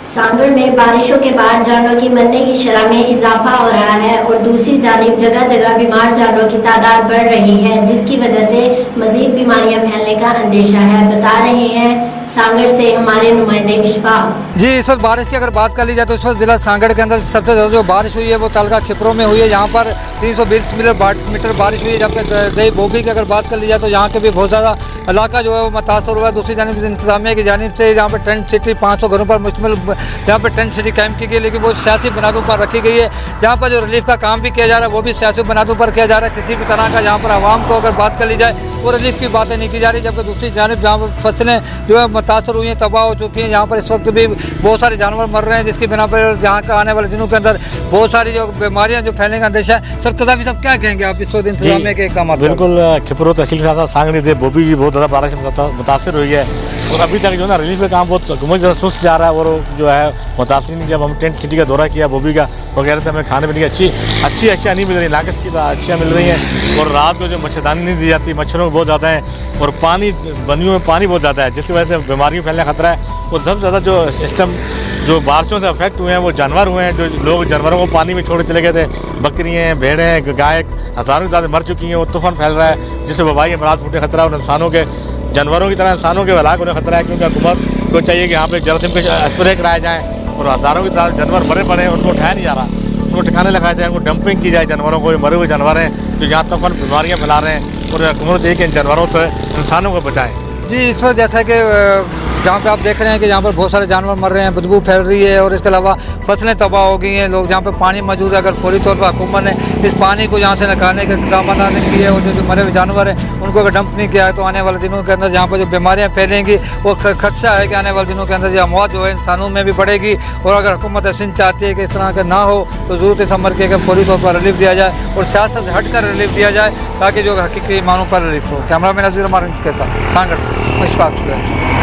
सांगड़ में बारिशों के बाद जानवरों की मरने की शरह में इजाफा हो रहा है और दूसरी जानिब जगह जगह बीमार जानवरों की तादाद बढ़ रही है, जिसकी वजह से मजीद बीमारियां फैलने का अंदेशा है। बता रहे हैं सांगड़ से हमारे नुमाइंदे इशफाक। जी, इस वक्त बारिश की अगर बात कर ली जाए तो इस वक्त जिला सांगड़ के अंदर सबसे ज़्यादा जो बारिश हुई है वो तालका खिपरों में हुई है। यहाँ पर 320 मीटर बारिश हुई है। जबकि दही बोबी की अगर बात कर ली जाए तो यहाँ के भी बहुत ज़्यादा इलाका जो है वो मुतासर हुआ है। दूसरी जानिब इंतजामिया की जानिब से यहाँ पर टेंट सिटी 500 घरों पर मुश्तमिल यहाँ पर टेंट सिटी कायम की गई, लेकिन वो सियासी बुनियादों पर रखी गई है। यहाँ पर जो रिलीफ का काम भी किया जा रहा है वो भी सियासी बुनियादों पर किया जा रहा है। किसी भी तरह का यहाँ पर आवाम को अगर बात कर ली जाए वो रिलीफ की बातें नहीं की जा रही। जबकि दूसरी जानिब जहाँ पर फसलें जो है मुतासर हुई हैं, तबाह हो चुकी हैं। यहाँ पर इस वक्त भी बहुत सारे जानवर मर रहे हैं, जिसकी बिना पर यहाँ का आने वाले दिनों के अंदर बहुत सारी जो बीमारियाँ जो फैलने का अंदेशा है। सर कदापि सब क्या कहेंगे आप इस वक्त इंतजामिया के काम? बिल्कुल, खिपरो तहसील के साथ सांगड़ी दे बोबी भी बहुत ज़्यादा बारिश से मुतासर हुई है और अभी तक जो है ना रिलीफ का काम बहुत सुस्त जा रहा है। और जो है मुतासरीन जब हम टेंट सिटी का दौरा किया बोबी का, वो कह रहे थे हमें खाने पीने की अच्छी अशिया नहीं मिल रही, नाकस की अशिया मिल रही हैं। और रात को जो मच्छरदानी नहीं दी जाती, मच्छरों को बहुत ज़्यादा है और पानी बंदियों में पानी बहुत ज़्यादा है, जिसकी वजह से बीमारियों फैलने का खतरा है। और सबसे ज़्यादा जो इस टाइम जो बारिशों से अफेक्ट हुए हैं वो जानवर हुए हैं। जो लोग जानवरों को पानी में छोड़े चले गए थे, बकरियाँ, भेड़ें, गाय हज़ारों की तादाद मर चुकी हैं। वो तूफान फैल रहा है जिससे वबाई अमराज फूटने खतरा है। और इंसानों के जानवरों की तरह इंसानों के हलाक होने खतरा है, क्योंकि हुकूमत को चाहिए कि यहाँ पे जरासीम के स्प्रे कराए जाएँ और हज़ारों की तादाद जानवर मरे पड़े हैं, उनको उठाया नहीं जा रहा, उनको ठिकाने लगाया जाए, उनको डंपिंग की जाए जानवरों को। मरे हुए जानवर हैं जो यहाँ तूफान बीमारियाँ फैला रहे हैं और हुकूमत को चाहिए कि इन जानवरों से इंसानों को बचाएँ। जी, इस वक्त जैसा कि जहाँ पे आप देख रहे हैं कि यहाँ पर बहुत सारे जानवर मर रहे हैं, बदबू फैल रही है और इसके अलावा फसलें तबाह हो गई हैं। लोग जहाँ पे पानी मौजूद है, अगर फौरी तौर पर हुकूमत ने इस पानी को यहाँ से निकालने के इक़दाम नहीं किए और जो मरे हुए जानवर हैं उनको अगर डंप नहीं किया है तो आने वाले दिनों के अंदर यहाँ पर जो बीमारियाँ फैलेंगी वो खदशा है कि आने वाले दिनों के अंदर जो अमवात जो है इंसानों में भी बढ़ेगी। और अगर हुकूमत सिंध चाहती है कि इस तरह का ना हो तो ज़रूरत इस अमर की फौरी तौर पर रिलीफ दिया जाए और सियासत से हट कर रिलीफ दिया जाए ताकि जो हकीकी मानों पर रिलीफ हो। कैमरा मैन नज़ीर हमारे के साथ सांगड़ इशफाक।